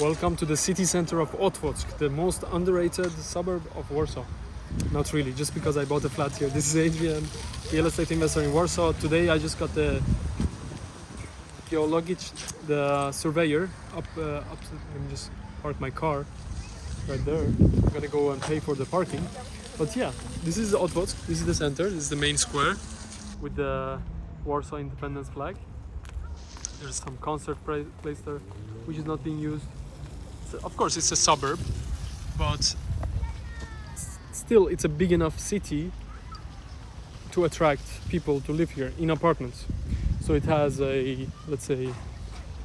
Welcome to the city center of Otwock, the most underrated suburb of Warsaw. Not really, just because I bought a flat here. This is Adrian, real estate investor in Warsaw. Today I just got the the surveyor up to, let me just park my car right there. I'm gonna go and pay for the parking. But yeah, this is Otwock, this is the center, this is the main square with the Warsaw Independence flag. There's some concert place there, which is not being used. So, of course, it's a suburb, but still, it's a big enough city to attract people to live here in apartments. So it has let's say,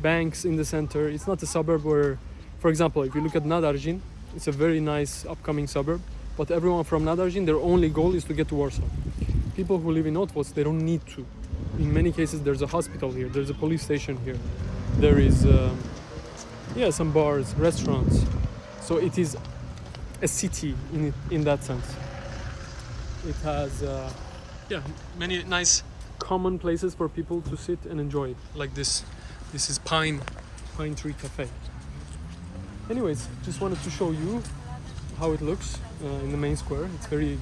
banks in the center. It's not a suburb where, for example, if you look at Nadarjin, it's a very nice upcoming suburb, but everyone from Nadarjin, their only goal is to get to Warsaw. People who live in Otwock, they don't need to. In many cases, there's a hospital here, there's a police station here, there is some bars, restaurants. So it is a city in that sense. It has many nice common places for people to sit and enjoy, like this. This is Pine Tree Cafe. Anyways, just wanted to show you how it looks in the main square. It's very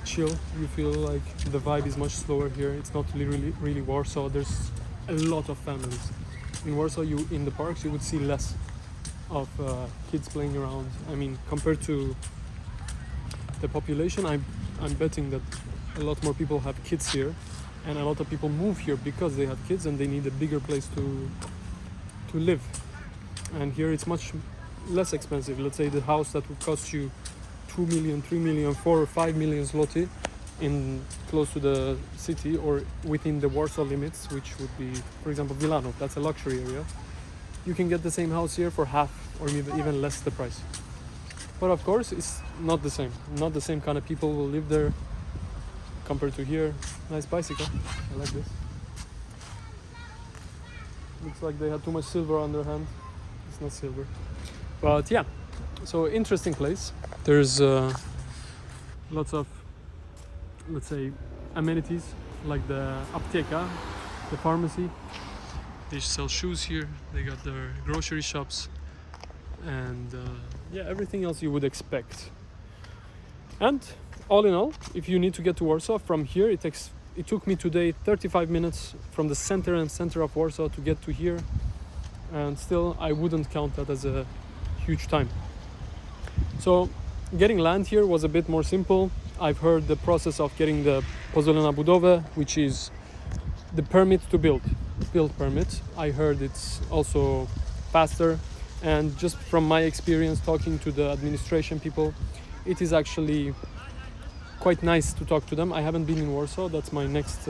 chill. You feel like the vibe is much slower here. It's not really Warsaw. There's a lot of families. In Warsaw, in the parks, you would see less of kids playing around. I mean, compared to the population, I'm betting that a lot more people have kids here, and a lot of people move here because they have kids and they need a bigger place to live. And here it's much less expensive. Let's say the house that would cost you 2 million, 3 million, 4 or 5 million zloty in close to the city or within the Warsaw limits, which would be, for example, Wilanów. That's a luxury area. You can get the same house here for half or even less the price. But of course, it's not the same. Not the same kind of people will live there compared to here. Nice bicycle. I like this. Looks like they had too much silver on their hand. It's not silver. But yeah, so interesting place. There's lots of, let's say, amenities like the apteka, the pharmacy. They sell shoes here. They got their grocery shops and everything else you would expect. And all in all, if you need to get to Warsaw from here, it took me today 35 minutes from the center of Warsaw to get to here, and still I wouldn't count that as a huge time. So getting land here was a bit more simple. I've heard the process of getting the pozwolenie na budowę, which is the permit to build permit. I heard it's also faster, and just from my experience talking to the administration people, it is actually quite nice to talk to them. I haven't been in Warsaw. That's my next.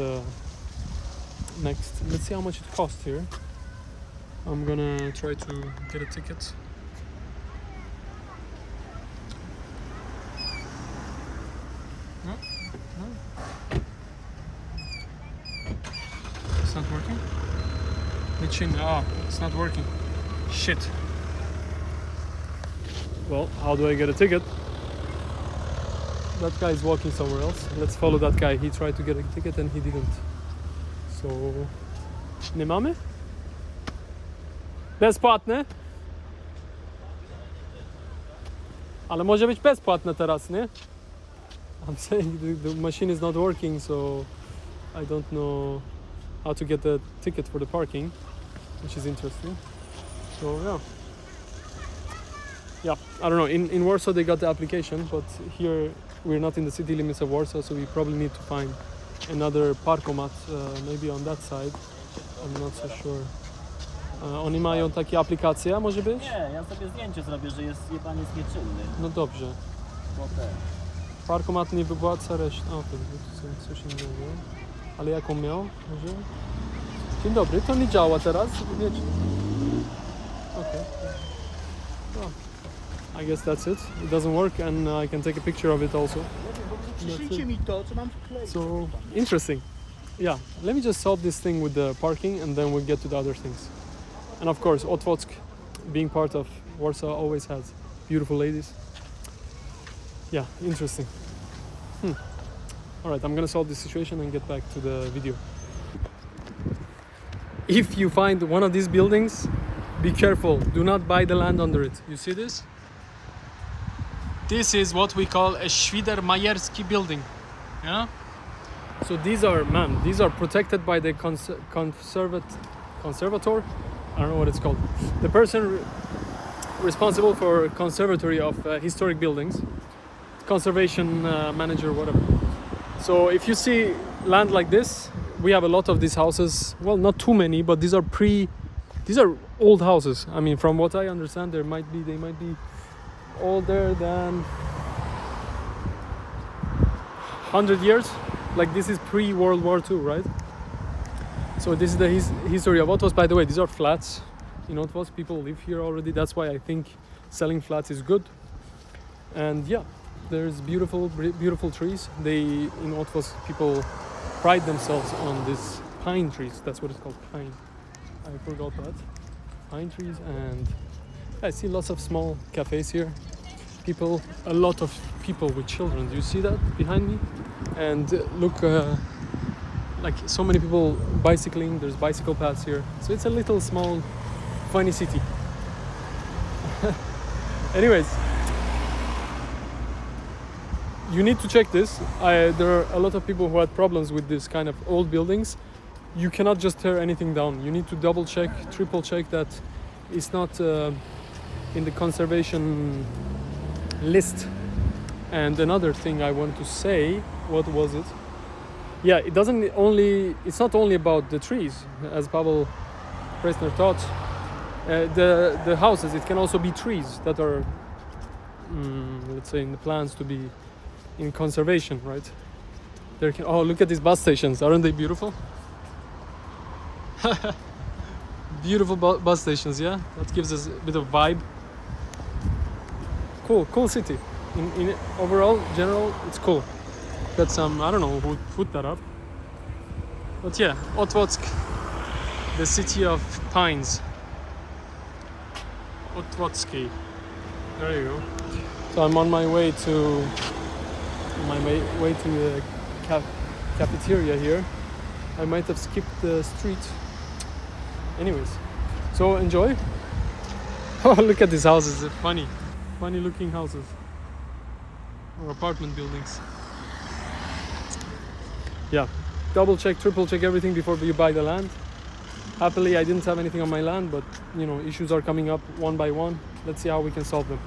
Let's see how much it costs here. I'm gonna try to get a ticket. No? It's not working? It's not working. Shit. Well, how do I get a ticket? That guy is walking somewhere else. Let's follow that guy. He tried to get a ticket and he didn't. So, nie mamy? Bezpłatne? Ale może być bezpłatne teraz, nie? I'm saying the machine is not working, so I don't know how to get the ticket for the parking, which is interesting. So yeah, I don't know. In Warsaw they got the application, but here we're not in the city limits of Warsaw, so we probably need to find another parkomat, maybe on that side. I'm not so sure. Oni mają takie aplikacje, może być? Nie, ja sobie zdjęcie zrobię, że pan jest nieczynny. No dobrze. Parkomat nie wypłaca reszty. O, to coś innego. Ale jaką miał? Może? Dzień dobry, to nie działa teraz. Wiecie. Okay. Oh. I guess that's it. It doesn't work, and I can take a picture of it also. Przyszlijcie mi to, co mam wkleić. So, interesting. Yeah, let me just solve this thing with the parking and then we'll get to the other things. And of course, Otwock, being part of Warsaw, always has beautiful ladies. Yeah, interesting. Alright, I'm gonna solve this situation and get back to the video. If you find one of these buildings, be careful. Do not buy the land under it. You see this? This is what we call a Swidermayerski building. Yeah. So these are protected by the conservator. I don't know what it's called. The person responsible for conservatory of historic buildings, conservation manager, whatever. So if you see land like this, we have a lot of these houses. Well, not too many, but these are old houses. I mean, from what I understand, they might be older than 100 years. Like this is pre-World War II, right? So this is the history of Otwock. By the way, these are flats. In Otwock, people live here already. That's why I think selling flats is good. And yeah, there's beautiful trees. In Otwock, people pride themselves on these pine trees. That's what it's called, pine. I forgot that. Pine trees, and I see lots of small cafes here. A lot of people with children. Do you see that behind me? And look, like so many people bicycling. There's bicycle paths here. So it's a little small, funny city. Anyways, you need to check this. There are a lot of people who had problems with this kind of old buildings. You cannot just tear anything down. You need to double check, triple check that it's not in the conservation list. And another thing I want to say, what was it? Yeah, it's not only about the trees, as Pavel Presner thought. The houses, it can also be trees that are, let's say, in the plans to be in conservation, right? Look at these bus stations. Aren't they beautiful? Beautiful bus stations, yeah? That gives us a bit of vibe. Cool city. In overall, general, it's cool. Got some, I don't know who put that up. But yeah, Otwock, the city of pines. Otwocki. There you go. So I'm on my way to the cafeteria here. I might have skipped the street. Anyways, so enjoy. Oh, look at these houses. They're funny looking houses or apartment buildings. Yeah, double check, triple check everything before you buy the land. Happily, I didn't have anything on my land, but you know, issues are coming up one by one. Let's see how we can solve them.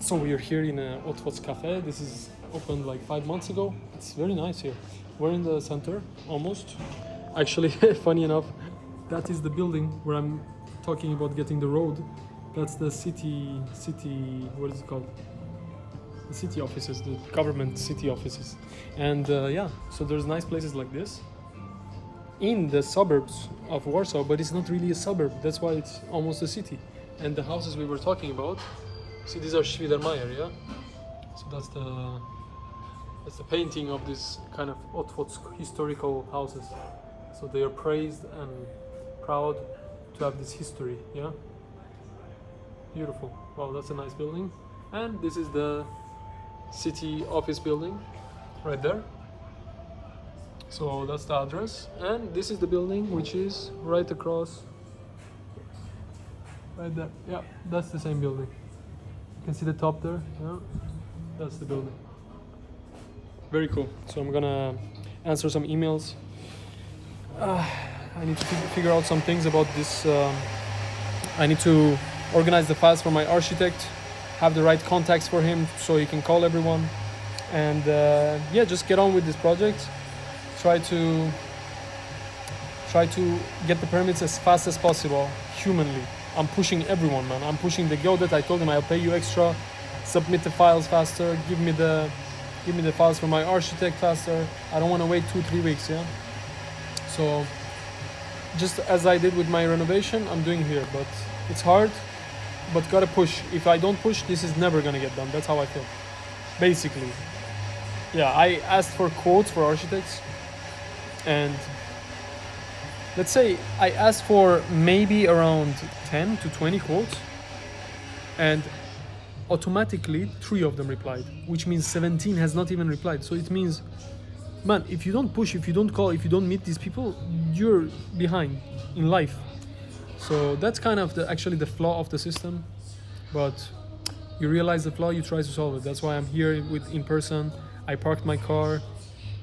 So we are here in a Otwock cafe. This is opened like 5 months ago. It's very nice here. We're in the center, almost. Actually, funny enough, that is the building where I'm talking about getting the road. That's the city, what is it called? The city offices, the government city offices. And yeah, so there's nice places like this in the suburbs of Warsaw, but it's not really a suburb. That's why it's almost a city. And the houses we were talking about, see, these are Swidermayer, yeah? So that's the painting of this kind of Otwock historical houses. So they are praised and proud to have this history, yeah? Beautiful. Wow, that's a nice building. And this is the city office building right there. So that's the address. And this is the building, which is right across, right there. Yeah, that's the same building. You can see the top there, yeah? That's the building. Very cool. So I'm gonna answer some emails. I need to figure out some things about this. I need to organize the files for my architect, have the right contacts for him so he can call everyone, and yeah, just get on with this project. Try to get the permits as fast as possible, humanly. I'm pushing everyone, man. I'm pushing the Geodet. I told him I'll pay you extra. Submit the files faster. Give me the files for my architect faster. I don't want to wait 2-3 weeks, yeah. So just as I did with my renovation, I'm doing here, but it's hard, but gotta push. If I don't push, this is never gonna get done. That's how I feel, basically. Yeah, I asked for quotes for architects, and let's say I asked for maybe around 10 to 20 quotes, and automatically 3 of them replied, which means 17 has not even replied. So it means man, if you don't push, if you don't call, if you don't meet these people, you're behind in life. So that's kind of actually the flaw of the system. But you realize the flaw, you try to solve it. That's why I'm here in person. I parked my car.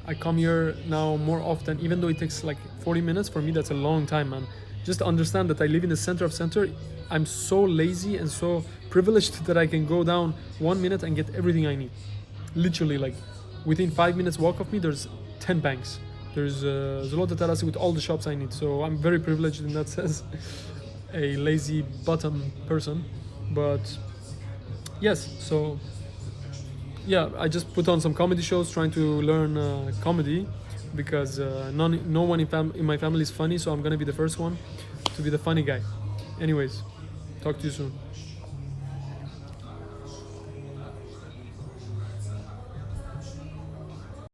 I come here now more often, even though it takes like 40 minutes. For me, that's a long time, man. Just understand that I live in the center of center. I'm so lazy and so privileged that I can go down 1 minute and get everything I need. Literally, like within 5 minutes walk of me, there's 10 banks. There's Zlote Tarasy with all the shops I need. So I'm very privileged in that sense. A lazy bottom person. But yes, so yeah, I just put on some comedy shows trying to learn comedy because no one in my family is funny, so I'm gonna be the first one to be the funny guy. Anyways, talk to you soon.